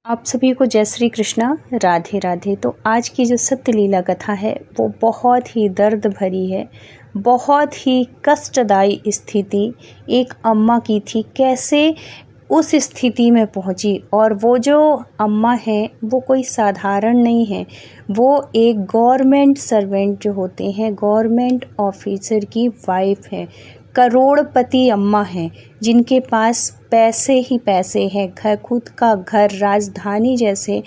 आप सभी को जय श्री कृष्णा, राधे राधे। तो आज की जो सत्य लीला कथा है वो बहुत ही दर्द भरी है, बहुत ही कष्टदायी स्थिति एक अम्मा की थी। कैसे उस स्थिति में पहुंची, और वो जो अम्मा है वो कोई साधारण नहीं है, वो एक गवर्नमेंट सर्वेंट जो होते हैं, गवर्नमेंट ऑफिसर की वाइफ है। करोड़पति अम्मा हैं जिनके पास पैसे ही पैसे हैं, घर, खुद का घर, राजधानी जैसे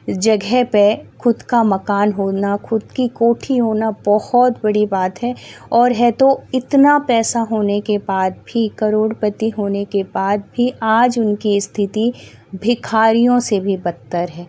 जगह पे खुद का मकान होना, खुद की कोठी होना बहुत बड़ी बात है। और है तो इतना पैसा होने के बाद भी, करोड़पति होने के बाद भी आज उनकी स्थिति भिखारियों से भी बदतर है।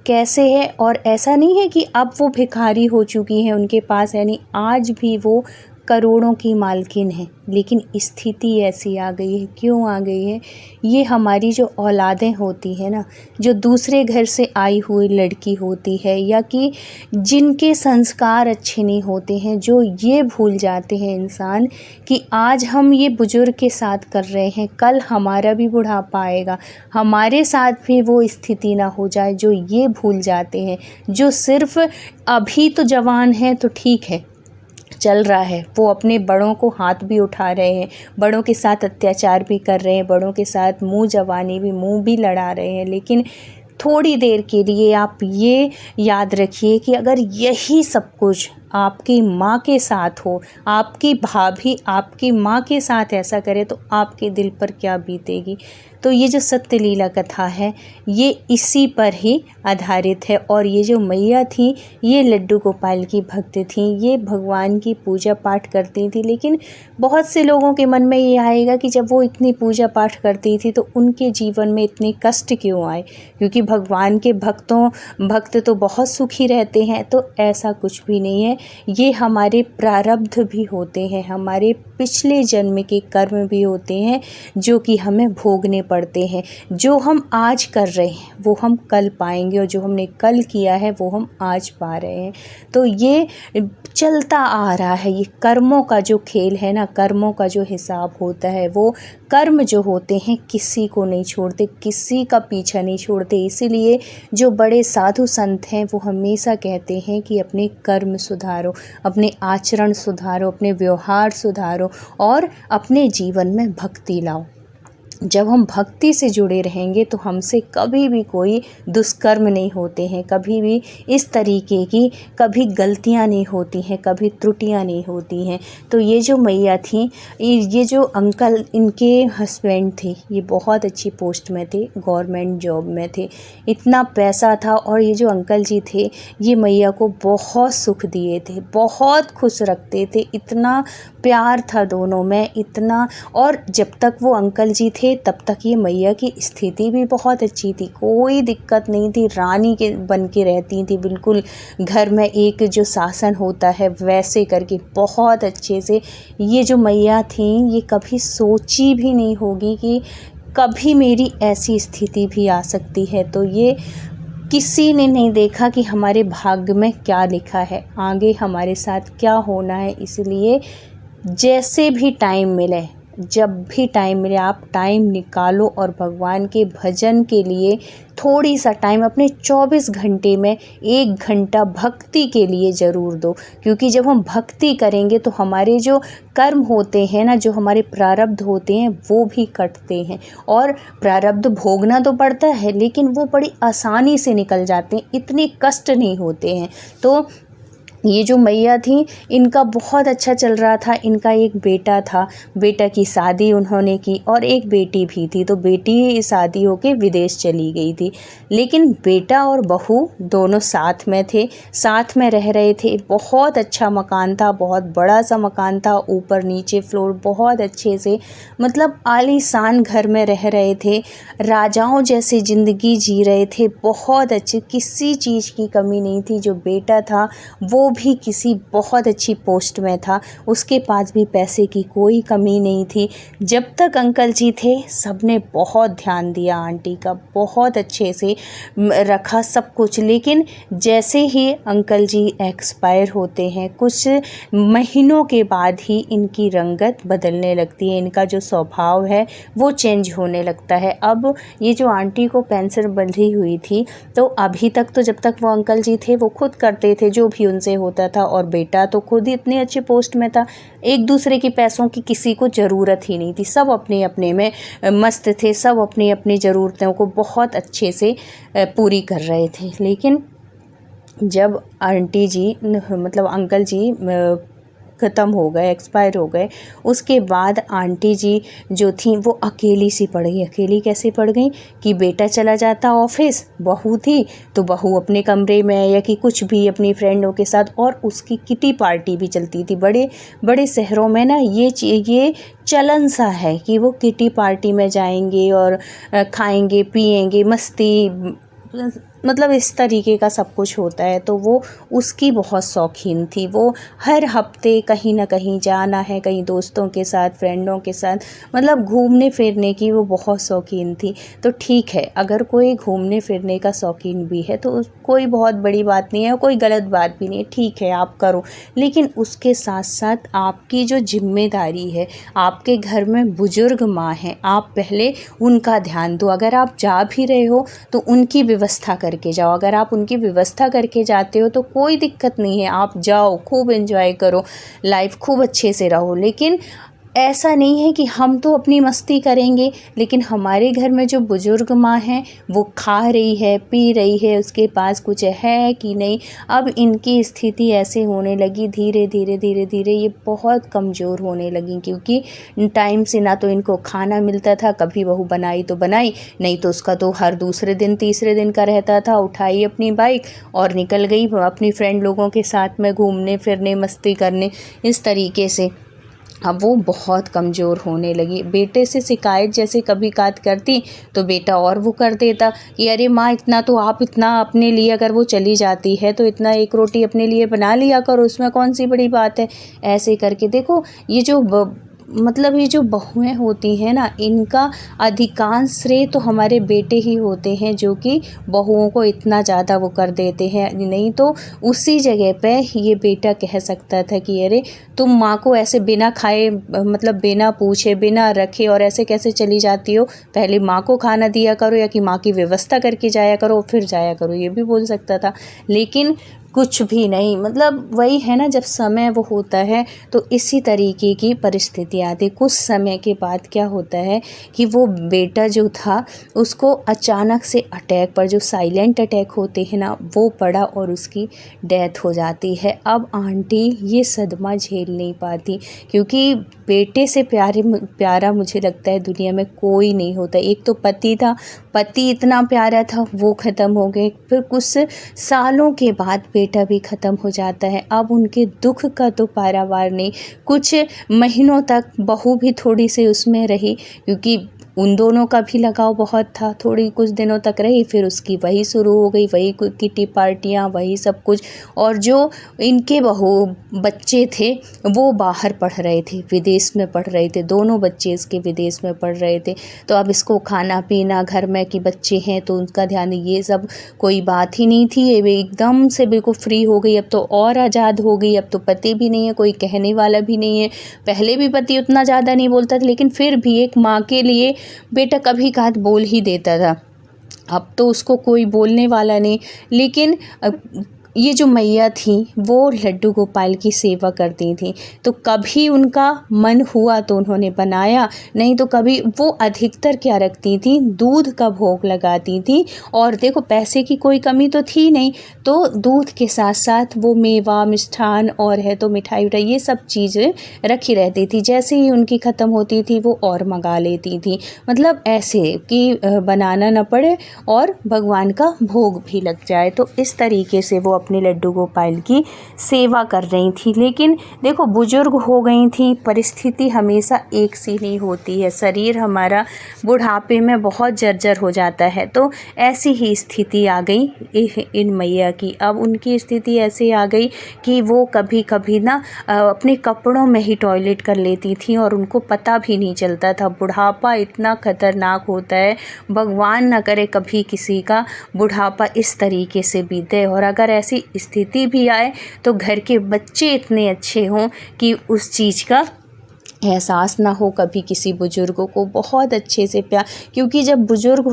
कैसे है? और ऐसा नहीं है कि अब वो भिखारी हो चुकी हैं, उनके पास यानी आज भी वो करोड़ों की मालकिन है, लेकिन स्थिति ऐसी आ गई है। क्यों आ गई है? ये हमारी जो औलादें होती हैं ना, जो दूसरे घर से आई हुई लड़की होती है, या कि जिनके संस्कार अच्छे नहीं होते हैं, जो ये भूल जाते हैं इंसान कि आज हम ये बुजुर्ग के साथ कर रहे हैं, कल हमारा भी बुढ़ापा आएगा, हमारे साथ भी वो स्थिति ना हो जाए। जो ये भूल जाते हैं, जो सिर्फ अभी तो जवान है तो ठीक है, चल रहा है, वो अपने बड़ों को हाथ भी उठा रहे हैं, बड़ों के साथ अत्याचार भी कर रहे हैं, बड़ों के साथ मुंह भी लड़ा रहे हैं, लेकिन थोड़ी देर के लिए आप ये याद रखिए कि अगर यही सब कुछ आपकी माँ के साथ हो, आपकी भाभी आपकी माँ के साथ ऐसा करे, तो आपके दिल पर क्या बीतेगी। तो ये जो सत्य लीला कथा है ये इसी पर ही आधारित है। और ये जो मैया थी ये लड्डू गोपाल की भक्त थी, ये भगवान की पूजा पाठ करती थी। लेकिन बहुत से लोगों के मन में ये आएगा कि जब वो इतनी पूजा पाठ करती थी तो उनके जीवन में इतने कष्ट क्यों आए, क्योंकि भगवान के भक्त तो बहुत सुखी रहते हैं। तो ऐसा कुछ भी नहीं है, ये हमारे प्रारब्ध भी होते हैं, हमारे पिछले जन्म के कर्म भी होते हैं जो कि हमें भोगने पड़ते हैं। जो हम आज कर रहे हैं वो हम कल पाएंगे, और जो हमने कल किया है वो हम आज पा रहे हैं। तो ये चलता आ रहा है, ये कर्मों का जो खेल है ना, कर्मों का जो हिसाब होता है, वो कर्म जो होते हैं किसी को नहीं छोड़ते, किसी का पीछा नहीं छोड़ते। इसीलिए जो बड़े साधु संत हैं वो हमेशा कहते हैं कि अपने कर्म सुधारो, अपने आचरण सुधारो, अपने व्यवहार सुधारो और अपने जीवन में भक्ति लाओ। जब हम भक्ति से जुड़े रहेंगे तो हमसे कभी भी कोई दुष्कर्म नहीं होते हैं, कभी भी इस तरीके की कभी गलतियां नहीं होती हैं, कभी त्रुटियां नहीं होती हैं। तो ये जो मैया थी, ये जो अंकल इनके हस्बैंड थे, ये बहुत अच्छी पोस्ट में थे, गवर्नमेंट जॉब में थे, इतना पैसा था। और ये जो अंकल जी थे ये मैया को बहुत सुख दिए थे, बहुत खुश रखते थे, इतना प्यार था दोनों में, इतना। और जब तक वो अंकल जी थे तब तक ये मैया की स्थिति भी बहुत अच्छी थी, कोई दिक्कत नहीं थी, रानी के बन के रहती थी, बिल्कुल घर में एक जो शासन होता है वैसे करके बहुत अच्छे से। ये जो मैया थी ये कभी सोची भी नहीं होगी कि कभी मेरी ऐसी स्थिति भी आ सकती है। तो ये किसी ने नहीं देखा कि हमारे भाग्य में क्या लिखा है, आगे हमारे साथ क्या होना है। इसलिए जैसे भी टाइम मिले, जब भी टाइम मिले, आप टाइम निकालो और भगवान के भजन के लिए थोड़ी सा टाइम अपने 24 घंटे में 1 घंटा भक्ति के लिए ज़रूर दो। क्योंकि जब हम भक्ति करेंगे तो हमारे जो कर्म होते हैं ना, जो हमारे प्रारब्ध होते हैं वो भी कटते हैं। और प्रारब्ध भोगना तो पड़ता है लेकिन वो बड़ी आसानी से निकल जाते हैं, इतने कष्ट नहीं होते हैं। तो ये जो मैया थी इनका बहुत अच्छा चल रहा था, इनका एक बेटा था, बेटा की शादी उन्होंने की, और एक बेटी भी थी। तो बेटी शादी होके विदेश चली गई थी, लेकिन बेटा और बहू दोनों साथ में थे, साथ में रह रहे थे। बहुत अच्छा मकान था, बहुत बड़ा सा मकान था, ऊपर नीचे फ्लोर, बहुत अच्छे से, मतलब आलीशान घर में रह रहे थे, राजाओं जैसी ज़िंदगी जी रहे थे, बहुत अच्छे, किसी चीज़ की कमी नहीं थी। जो बेटा था वो भी किसी बहुत अच्छी पोस्ट में था, उसके पास भी पैसे की कोई कमी नहीं थी। जब तक अंकल जी थे सबने बहुत ध्यान दिया आंटी का, बहुत अच्छे से रखा सब कुछ। लेकिन जैसे ही अंकल जी एक्सपायर होते हैं कुछ महीनों के बाद ही इनकी रंगत बदलने लगती है, इनका जो स्वभाव है वो चेंज होने लगता है। अब ये जो आंटी को कैंसर बंधी हुई थी, तो अभी तक तो जब तक वो अंकल जी थे वो खुद करते थे जो भी उनसे होता था, और बेटा तो खुद ही इतने अच्छे पोस्ट में था, एक दूसरे की पैसों की किसी को ज़रूरत ही नहीं थी, सब अपने अपने में मस्त थे, सब अपनी अपनी ज़रूरतों को बहुत अच्छे से पूरी कर रहे थे। लेकिन जब आंटी जी मतलब अंकल जी ख़त्म हो गए, एक्सपायर हो गए, उसके बाद आंटी जी जो थी वो अकेली सी पड़ गई। अकेली कैसे पड़ गई कि बेटा चला जाता ऑफिस, बहू थी तो बहू अपने कमरे में या कि कुछ भी अपनी फ्रेंडों के साथ, और उसकी किटी पार्टी भी चलती थी। बड़े बड़े शहरों में ना ये चलन सा है कि वो किटी पार्टी में जाएंगे और खाएंगे पिएंगे, मस्ती, मतलब इस तरीके का सब कुछ होता है। तो वो उसकी बहुत शौकीन थी, वो हर हफ्ते कहीं ना कहीं जाना है, कहीं दोस्तों के साथ, फ्रेंडों के साथ, मतलब घूमने फिरने की वो बहुत शौकीन थी। तो ठीक है, अगर कोई घूमने फिरने का शौकीन भी है तो कोई बहुत बड़ी बात नहीं है, कोई गलत बात भी नहीं है, ठीक है आप करो। लेकिन उसके साथ साथ आपकी जो जिम्मेदारी है, आपके घर में बुजुर्ग माँ हैं, आप पहले उनका ध्यान दो। अगर आप जा भी रहे हो तो उनकी व्यवस्था करके जाओ। अगर आप उनकी व्यवस्था करके जाते हो तो कोई दिक्कत नहीं है, आप जाओ, खूब एंजॉय करो, लाइफ खूब अच्छे से रहो। लेकिन ऐसा नहीं है कि हम तो अपनी मस्ती करेंगे, लेकिन हमारे घर में जो बुज़ुर्ग माँ हैं वो खा रही है, पी रही है, उसके पास कुछ है कि नहीं। अब इनकी स्थिति ऐसे होने लगी, धीरे धीरे धीरे धीरे ये बहुत कमज़ोर होने लगी, क्योंकि टाइम से ना तो इनको खाना मिलता था, कभी बहू बनाई तो बनाई, नहीं तो उसका तो हर दूसरे दिन तीसरे दिन का रहता था, उठाई अपनी बाइक और निकल गई अपनी फ्रेंड लोगों के साथ में घूमने फिरने, मस्ती करने, इस तरीके से। अब वो बहुत कमज़ोर होने लगी। बेटे से शिकायत जैसे कभी कात करती तो बेटा और वो कर देता कि अरे माँ इतना तो आप इतना अपने लिए, अगर वो चली जाती है तो इतना एक रोटी अपने लिए बना लिया करो, उसमें कौन सी बड़ी बात है। ऐसे करके देखो, ये जो मतलब ये जो बहुएं होती हैं ना, इनका अधिकांश श्रेय तो हमारे बेटे ही होते हैं, जो कि बहुओं को इतना ज़्यादा वो कर देते हैं। नहीं तो उसी जगह पे ये बेटा कह सकता था कि अरे तुम माँ को ऐसे बिना खाए, मतलब बिना पूछे बिना रखे और ऐसे कैसे चली जाती हो, पहले माँ को खाना दिया करो या कि माँ की व्यवस्था करके जाया करो फिर जाया करो, ये भी बोल सकता था। लेकिन कुछ भी नहीं, मतलब वही है ना, जब समय वो होता है तो इसी तरीके की परिस्थिति आती। कुछ समय के बाद क्या होता है कि वो बेटा जो था उसको अचानक से अटैक पर, जो साइलेंट अटैक होते हैं ना, वो पड़ा और उसकी डेथ हो जाती है। अब आंटी ये सदमा झेल नहीं पाती, क्योंकि बेटे से प्यारा मुझे लगता है दुनिया में कोई नहीं होता। एक तो पति था, पति इतना प्यारा था, वो ख़त्म हो गए, फिर कुछ सालों के बाद बेटा भी ख़त्म हो जाता है। अब उनके दुख का तो पारावार नहीं। कुछ महीनों तक बहू भी थोड़ी सी उसमें रही, क्योंकि उन दोनों का भी लगाव बहुत था, थोड़ी कुछ दिनों तक रही, फिर उसकी वही शुरू हो गई, वही किटी पार्टियाँ, वही सब कुछ। और जो इनके बच्चे थे वो बाहर पढ़ रहे थे, विदेश में पढ़ रहे थे, दोनों बच्चे इसके विदेश में पढ़ रहे थे। तो अब इसको खाना पीना, घर में कि बच्चे हैं तो उनका ध्यान, ये सब कोई बात ही नहीं थी। ये एकदम से बिल्कुल फ्री हो गई, अब तो और आज़ाद हो गई। अब तो पति भी नहीं है, कोई कहने वाला भी नहीं है। पहले भी पति उतना ज़्यादा नहीं बोलता था, लेकिन फिर भी एक माँ के लिए बेटा कभी कभार बोल ही देता था। अब तो उसको कोई बोलने वाला नहीं। लेकिन ये जो मैया थी वो लड्डू गोपाल की सेवा करती थी, तो कभी उनका मन हुआ तो उन्होंने बनाया, नहीं तो कभी वो अधिकतर क्या रखती थी, दूध का भोग लगाती थी। और देखो पैसे की कोई कमी तो थी नहीं, तो दूध के साथ साथ वो मेवा, मिष्ठान और है तो मिठाई उठाई, ये सब चीज़ें रखी रहती थी। जैसे ही उनकी ख़त्म होती थी वो और मंगा लेती थी, मतलब ऐसे कि बनाना न पड़े और भगवान का भोग भी लग जाए। तो इस तरीके से वो अपने लड्डू गोपाल की सेवा कर रही थी। लेकिन देखो बुजुर्ग हो गई थी, परिस्थिति हमेशा एक सी नहीं होती है, शरीर हमारा बुढ़ापे में बहुत जर्जर हो जाता है। तो ऐसी ही स्थिति आ गई इन मैया की। अब उनकी स्थिति ऐसे आ गई कि वो कभी कभी ना अपने कपड़ों में ही टॉयलेट कर लेती थी और उनको पता भी नहीं चलता था। बुढ़ापा इतना खतरनाक होता है, भगवान न करे कभी किसी का बुढ़ापा इस तरीके से बीते। और अगर ऐसी स्थिति भी आए तो घर के बच्चे इतने अच्छे हों कि उस चीज़ का एहसास ना हो कभी किसी बुज़ुर्गों को बहुत अच्छे से प्यार, क्योंकि जब बुज़ुर्ग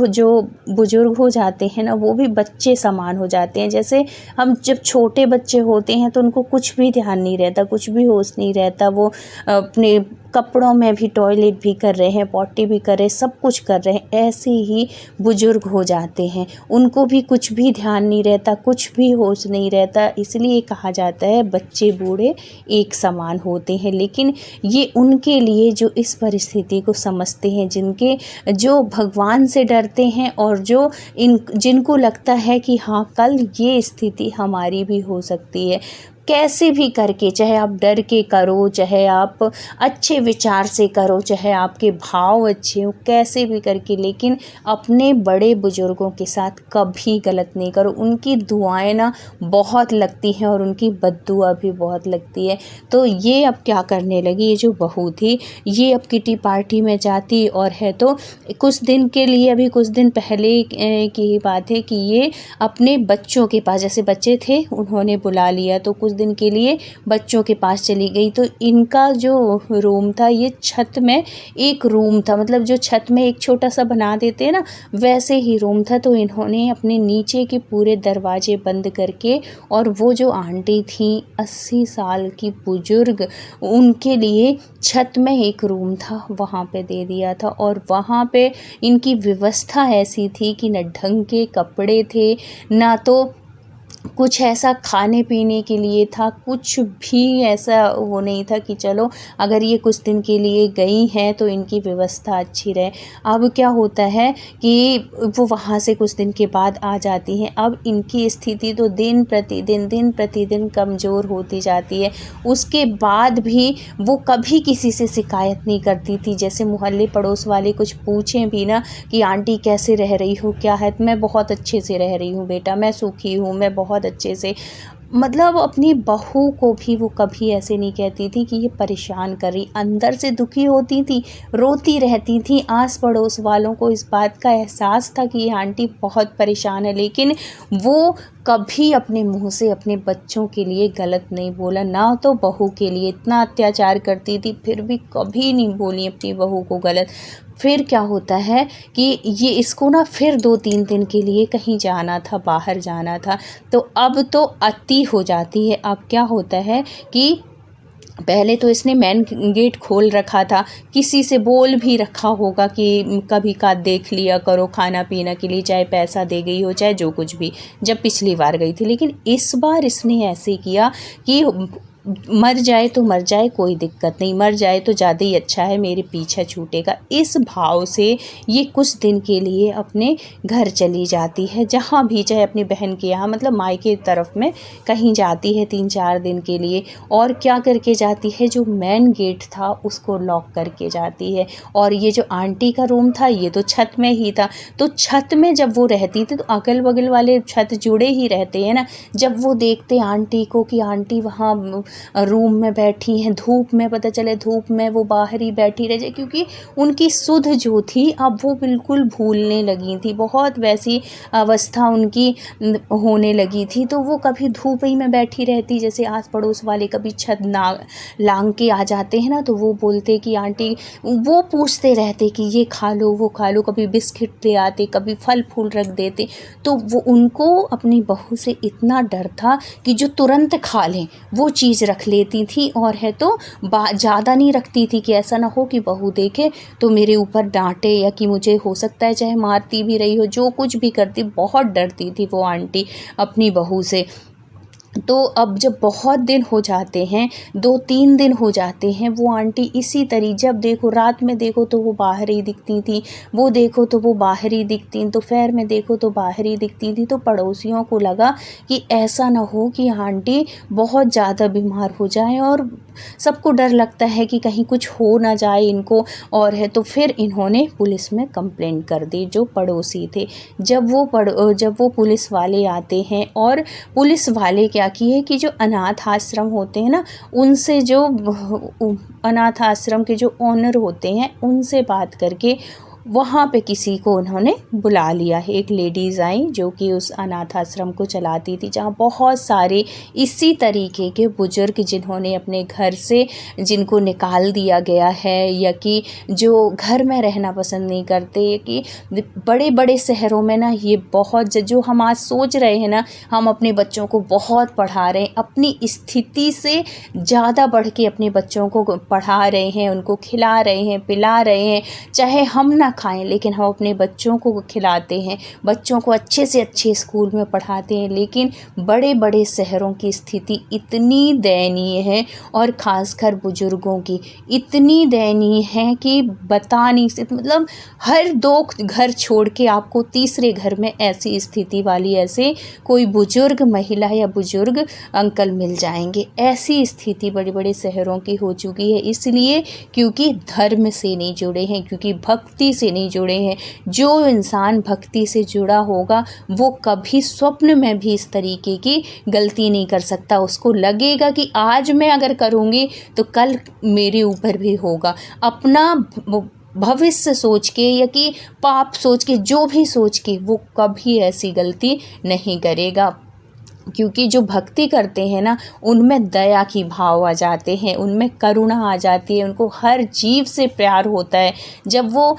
हो जाते हैं ना, वो भी बच्चे समान हो जाते हैं। जैसे हम जब छोटे बच्चे होते हैं तो उनको कुछ भी ध्यान नहीं रहता, कुछ भी होश नहीं रहता, वो अपने कपड़ों में भी टॉयलेट भी कर रहे हैं, पॉटी भी कर रहे हैं, सब कुछ कर रहे हैं। ऐसे ही बुज़ुर्ग हो जाते हैं, उनको भी कुछ भी ध्यान नहीं रहता, कुछ भी होश नहीं रहता। इसलिए कहा जाता है बच्चे बूढ़े एक समान होते हैं। लेकिन ये उनके लिए जो इस परिस्थिति को समझते हैं, जो भगवान से डरते हैं और जिनको लगता है कि हाँ कल ये स्थिति हमारी भी हो सकती है, कैसे भी करके, चाहे आप डर के करो, चाहे आप अच्छे विचार से करो, चाहे आपके भाव अच्छे हो, कैसे भी करके, लेकिन अपने बड़े बुजुर्गों के साथ कभी गलत नहीं करो। उनकी दुआएं ना बहुत लगती हैं और उनकी बद्दुआ भी बहुत लगती है। तो ये अब क्या करने लगी, ये जो बहू थी, ये अब किटी पार्टी में जाती और है तो कुछ दिन के लिए, अभी कुछ दिन पहले की बात है कि ये अपने बच्चों के पास, जैसे बच्चे थे उन्होंने बुला लिया, तो कुछ दिन के लिए बच्चों के पास चली गई। तो इनका जो रूम था, ये छत में एक रूम था, मतलब जो छत में एक छोटा सा बना देते हैं ना, वैसे ही रूम था। तो इन्होंने अपने नीचे के पूरे दरवाजे बंद करके, और वो जो आंटी थी 80 साल की बुजुर्ग, उनके लिए छत में एक रूम था, वहाँ पे दे दिया था। और वहाँ पे इनकी व्यवस्था ऐसी थी कि न ढंग के कपड़े थे, ना तो कुछ ऐसा खाने पीने के लिए था, कुछ भी ऐसा वो नहीं था कि चलो अगर ये कुछ दिन के लिए गई हैं तो इनकी व्यवस्था अच्छी रहे। अब क्या होता है कि वो वहाँ से कुछ दिन के बाद आ जाती हैं। अब इनकी स्थिति तो दिन प्रतिदिन कमज़ोर होती जाती है। उसके बाद भी वो कभी किसी से शिकायत नहीं करती थी। जैसे मोहल्ले पड़ोस वाले कुछ पूछें भी ना कि आंटी कैसे रह रही हो, क्या है, मैं बहुत अच्छे से रह रही हूँ बेटा, मैं सुखी हूँ, मैं बहुत अच्छे से, मतलब अपनी बहू को भी वो कभी ऐसे नहीं कहती थी कि ये परेशान कर रही। अंदर से दुखी होती थी, रोती रहती थी। आस पड़ोस वालों को इस बात का एहसास था कि ये आंटी बहुत परेशान है, लेकिन वो कभी अपने मुंह से अपने बच्चों के लिए गलत नहीं बोला, ना तो बहू के लिए। इतना अत्याचार करती थी फिर भी कभी नहीं बोली अपनी बहू को गलत। फिर क्या होता है कि ये इसको ना फिर 2-3 दिन के लिए कहीं जाना था, बाहर जाना था, तो अब तो अति हो जाती है। अब क्या होता है कि पहले तो इसने मेन गेट खोल रखा था, किसी से बोल भी रखा होगा कि कभी का देख लिया करो खाना पीना के लिए, चाहे पैसा दे गई हो चाहे जो कुछ भी, जब पिछली बार गई थी। लेकिन इस बार इसने ऐसे किया कि मर जाए तो मर जाए, कोई दिक्कत नहीं, मर जाए तो ज़्यादा ही अच्छा है, मेरे पीछे छूटेगा, इस भाव से ये कुछ दिन के लिए अपने घर चली जाती है, जहाँ भी, चाहे अपनी बहन के यहाँ, मतलब मायके तरफ में कहीं जाती है 3-4 दिन के लिए। और क्या करके जाती है, जो मेन गेट था उसको लॉक करके जाती है। और ये जो आंटी का रूम था ये तो छत में ही था, तो छत में जब वो रहती थी तो अगल बगल वाले छत जुड़े ही रहते हैं ना, जब वो देखते आंटी को कि आंटी वहाँ रूम में बैठी हैं धूप में, पता चले धूप में वो बाहर ही बैठी रह जाए, क्योंकि उनकी सुध जो थी अब वो बिल्कुल भूलने लगी थी, बहुत वैसी अवस्था उनकी होने लगी थी। तो वो कभी धूप ही में बैठी रहती, जैसे आस पड़ोस वाले कभी छत लांग के आ जाते हैं ना, तो वो बोलते कि आंटी, वो पूछते रहते कि ये खा लो वो खा लो, कभी बिस्किट ले आते, कभी फल फूल रख देते। तो वो उनको अपनी बहू से इतना डर था कि जो तुरंत खा लें वो चीज़ रख लेती थी, और है तो ज़्यादा नहीं रखती थी कि ऐसा ना हो कि बहू देखे तो मेरे ऊपर डांटे, या कि मुझे हो सकता है चाहे मारती भी रही हो, जो कुछ भी करती, बहुत डरती थी वो आंटी अपनी बहू से। तो अब जब बहुत दिन हो जाते हैं, 2-3 दिन हो जाते हैं, वो आंटी इसी जब देखो रात में देखो तो वो बाहर ही दिखती थी, वो देखो तो वो बाहर ही दिखती, दोपहर में देखो तो बाहर ही दिखती थी। तो पड़ोसियों को लगा कि ऐसा ना हो कि आंटी बहुत ज़्यादा बीमार हो जाएं, और सबको डर लगता है कि कहीं कुछ हो ना जाए इनको, और है तो फिर इन्होंने पुलिस में कंप्लेंट कर दी, जो पड़ोसी थे। जब वो पुलिस वाले आते हैं, और पुलिस वाले क्या किए कि जो अनाथ आश्रम होते हैं ना, उनसे जो अनाथ आश्रम के जो ओनर होते हैं उनसे बात करके वहाँ पे किसी को उन्होंने बुला लिया है। एक लेडीज़ आई जो कि उस अनाथ आश्रम को चलाती थी, जहाँ बहुत सारे इसी तरीके के बुजुर्ग जिन्होंने अपने घर से जिनको निकाल दिया गया है, या कि जो घर में रहना पसंद नहीं करते, कि बड़े बड़े शहरों में ना ये बहुत जो हम आज सोच रहे हैं ना, हम अपने बच्चों को बहुत पढ़ा रहे हैं, अपनी स्थिति से ज़्यादा बढ़ के अपने बच्चों को पढ़ा रहे हैं, उनको खिला रहे हैं, पिला रहे हैं, चाहे हम ना खाएं लेकिन हम अपने बच्चों को खिलाते हैं, बच्चों को अच्छे से अच्छे स्कूल में पढ़ाते हैं। लेकिन बड़े बड़े शहरों की स्थिति इतनी दयनीय है, और ख़ासकर बुज़ुर्गों की इतनी दयनीय है कि बता नहीं सकते। मतलब हर 2 घर छोड़ के आपको तीसरे घर में ऐसी स्थिति वाली ऐसे कोई बुज़ुर्ग महिला या बुज़ुर्ग अंकल मिल जाएंगे। ऐसी स्थिति बड़े बड़े शहरों की हो चुकी है, इसलिए क्योंकि धर्म से नहीं जुड़े हैं, क्योंकि भक्ति से नहीं जुड़े हैं। जो इंसान भक्ति से जुड़ा होगा वो कभी स्वप्न में भी इस तरीके की गलती नहीं कर सकता। उसको लगेगा कि आज मैं अगर करूँगी तो कल मेरे ऊपर भी होगा। अपना भविष्य सोच के या कि पाप सोच के, जो भी सोच के, वो कभी ऐसी गलती नहीं करेगा। क्योंकि जो भक्ति करते हैं ना, उनमें दया की भाव आ जाते हैं, उनमें करुणा आ जाती है, उनको हर जीव से प्यार होता है। जब वो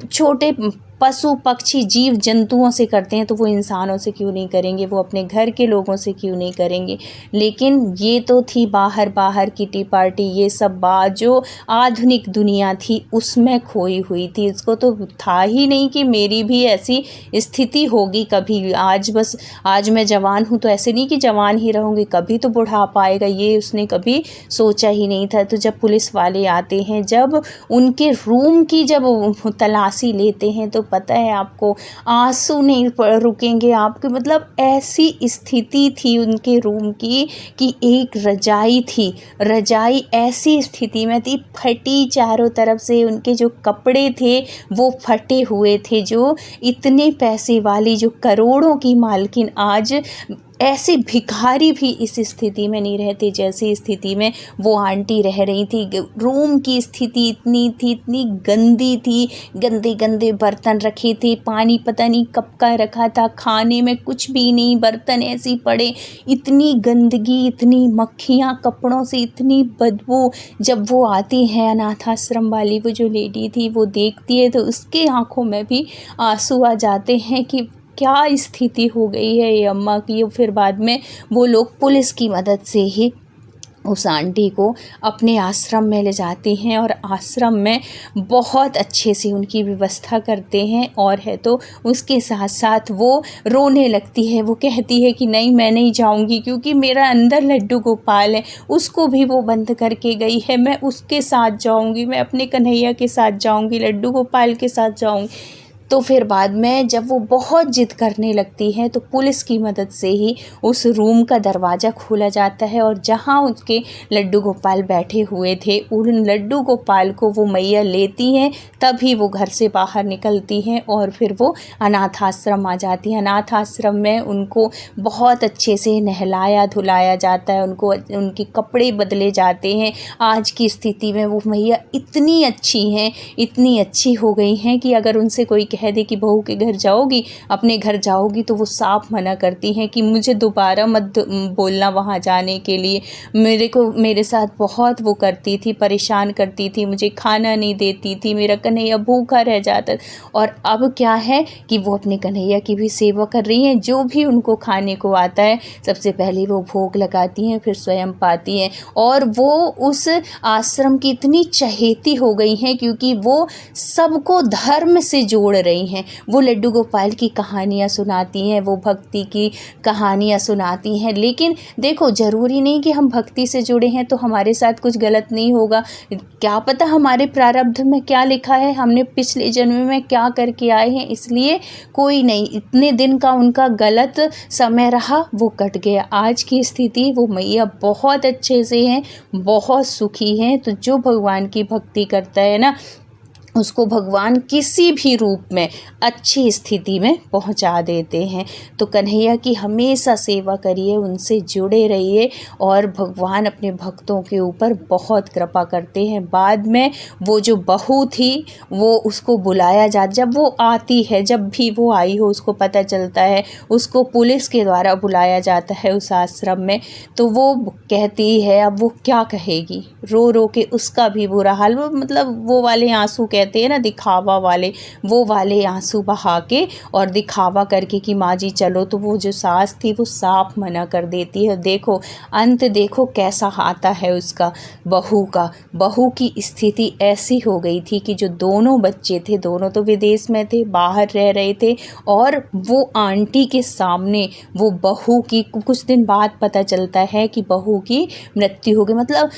छोटे पशु पक्षी जीव जंतुओं से करते हैं तो वो इंसानों से क्यों नहीं करेंगे, वो अपने घर के लोगों से क्यों नहीं करेंगे। लेकिन ये तो थी बाहर किटी पार्टी, ये सब बात जो आधुनिक दुनिया थी उसमें खोई हुई थी। इसको तो था ही नहीं कि मेरी भी ऐसी स्थिति होगी कभी। आज मैं जवान हूँ तो ऐसे नहीं कि जवान ही रहूँगी, कभी तो बुढ़ापा आएगा, ये उसने कभी सोचा ही नहीं था। तो जब पुलिस वाले आते हैं, जब उनके रूम की जब तलाशी लेते हैं, तो पता है आपको आंसू नहीं रुकेंगे आपके। मतलब ऐसी स्थिति थी उनके रूम की कि एक रजाई थी, रजाई ऐसी स्थिति में थी, फटी चारों तरफ से, उनके जो कपड़े थे वो फटे हुए थे। जो इतने पैसे वाली, जो करोड़ों की मालकिन आज ऐसे भिखारी भी इस स्थिति में नहीं रहते जैसी स्थिति में वो आंटी रह रही थी। रूम की स्थिति इतनी थी, इतनी गंदी थी, गंदे गंदे बर्तन रखे थे, पानी पता नहीं कब का रखा था, खाने में कुछ भी नहीं, बर्तन ऐसे ही पड़े, इतनी गंदगी, इतनी मक्खियाँ, कपड़ों से इतनी बदबू। जब वो आती है अनाथ आश्रम वाली वो जो लेडी थी, वो देखती है तो उसके आँखों में भी आंसू आ जाते हैं कि क्या स्थिति हो गई है ये अम्मा की। फिर बाद में वो लोग पुलिस की मदद से ही उस आंटी को अपने आश्रम में ले जाते हैं, और आश्रम में बहुत अच्छे से उनकी व्यवस्था करते हैं। और है तो उसके साथ साथ वो रोने लगती है, वो कहती है कि नहीं मैं नहीं जाऊंगी, क्योंकि मेरा अंदर लड्डू गोपाल है, उसको भी वो बंद करके गई है, मैं उसके साथ जाऊंगी, मैं अपने कन्हैया के साथ जाऊंगी, लड्डू गोपाल के साथ जाऊंगी। तो फिर बाद में जब वो बहुत जिद करने लगती है तो पुलिस की मदद से ही उस रूम का दरवाज़ा खोला जाता है, और जहाँ उसके लड्डू गोपाल बैठे हुए थे उन लड्डू गोपाल को वो मैया लेती हैं, तभी वो घर से बाहर निकलती हैं और फिर वो अनाथ आश्रम आ जाती हैं। अनाथ आश्रम में उनको बहुत अच्छे से नहलाया धुलाया जाता है, उनको उनके कपड़े बदले जाते हैं। आज की स्थिति में वो मैया इतनी अच्छी हैं, इतनी अच्छी हो गई हैं कि अगर उनसे कोई कह दे कि बहू के घर जाओगी, अपने घर जाओगी, तो वो साफ मना करती हैं कि मुझे दोबारा मत बोलना वहाँ जाने के लिए। मेरे साथ बहुत वो करती थी, परेशान करती थी, मुझे खाना नहीं देती थी, मेरा कन्हैया भूखा रह जाता। और अब क्या है कि वो अपने कन्हैया की भी सेवा कर रही हैं। जो भी उनको खाने को आता है सबसे पहले वो भोग लगाती हैं, फिर स्वयं पाती हैं। और वो उस आश्रम की इतनी चहेती हो गई हैं क्योंकि वो सबको धर्म से जोड़ रही हैं। वो लड्डू गोपाल की कहानियाँ सुनाती हैं, वो भक्ति की कहानियाँ सुनाती हैं। लेकिन देखो, ज़रूरी नहीं कि हम भक्ति से जुड़े हैं तो हमारे साथ कुछ गलत नहीं होगा। क्या पता हमारे प्रारब्ध में क्या लिखा है, हमने पिछले जन्म में क्या करके आए हैं। इसलिए कोई नहीं, इतने दिन का उनका गलत समय रहा, वो कट गया। आज की स्थिति वो मैया बहुत अच्छे से हैं, बहुत सुखी हैं। तो जो भगवान की भक्ति करता है ना, उसको भगवान किसी भी रूप में अच्छी स्थिति में पहुंचा देते हैं। तो कन्हैया की हमेशा सेवा करिए, उनसे जुड़े रहिए, और भगवान अपने भक्तों के ऊपर बहुत कृपा करते हैं। बाद में वो जो बहू थी, वो उसको बुलाया जब वो आती है, जब भी वो आई हो, उसको पता चलता है, उसको पुलिस के द्वारा बुलाया जाता है उस आश्रम में। तो वो कहती है, अब वो क्या कहेगी, रो रो के उसका भी बुरा हाल, वो मतलब वो वाले आंसू कहते हैं ना, दिखावा वाले, वो वाले आंसू बहा के और दिखावा करके कि माँ जी चलो, तो वो जो सास थी वो साफ मना कर देती है। देखो अंत देखो कैसा आता है उसका, बहू का। बहू की स्थिति ऐसी हो गई थी कि जो दोनों बच्चे थे, दोनों तो विदेश में थे, बाहर रह रहे थे, और वो आंटी के सामने वो बहू की, कुछ दिन बाद पता चलता है कि बहू की मृत्यु हो गई। मतलब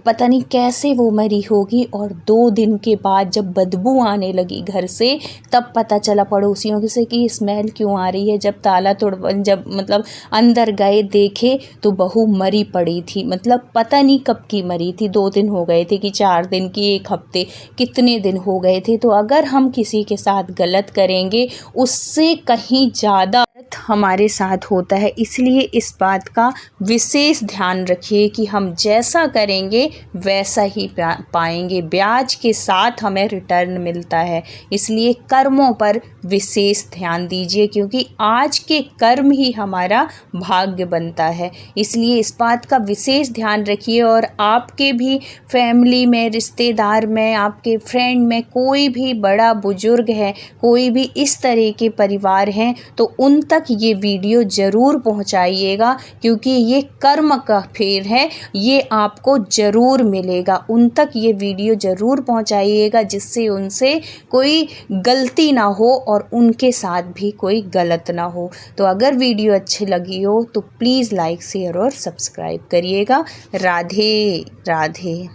पता नहीं कैसे वो मरी होगी। और 2 दिन के बाद जब बदबू आने लगी घर से, तब पता चला पड़ोसियों से कि स्मेल क्यों आ रही है। जब ताला जब मतलब अंदर गए, देखे तो बहू मरी पड़ी थी। मतलब पता नहीं कब की मरी थी, 2 दिन हो गए थे कि 4 दिन की, 1 हफ्ते, कितने दिन हो गए थे। तो अगर हम किसी के साथ गलत करेंगे, उससे कहीं ज़्यादा हमारे साथ होता है। इसलिए इस बात का विशेष ध्यान रखिए कि हम जैसा करेंगे वैसा ही पाएंगे, ब्याज के साथ हमें रिटर्न मिलता है। इसलिए कर्मों पर विशेष ध्यान दीजिए, क्योंकि आज के कर्म ही हमारा भाग्य बनता है। इसलिए इस बात का विशेष ध्यान रखिए। और आपके भी फैमिली में, रिश्तेदार में, आपके फ्रेंड में कोई भी बड़ा बुजुर्ग है, कोई भी इस तरह के परिवार हैं, तो उन तक ये वीडियो ज़रूर पहुंचाइएगा, क्योंकि ये कर्म का फेर है, ये आपको ज़रूर मिलेगा। उन तक ये वीडियो ज़रूर पहुंचाइएगा, जिससे उनसे कोई गलती ना हो और उनके साथ भी कोई गलत ना हो। तो अगर वीडियो अच्छी लगी हो तो प्लीज़ लाइक, शेयर और सब्सक्राइब करिएगा। राधे राधे।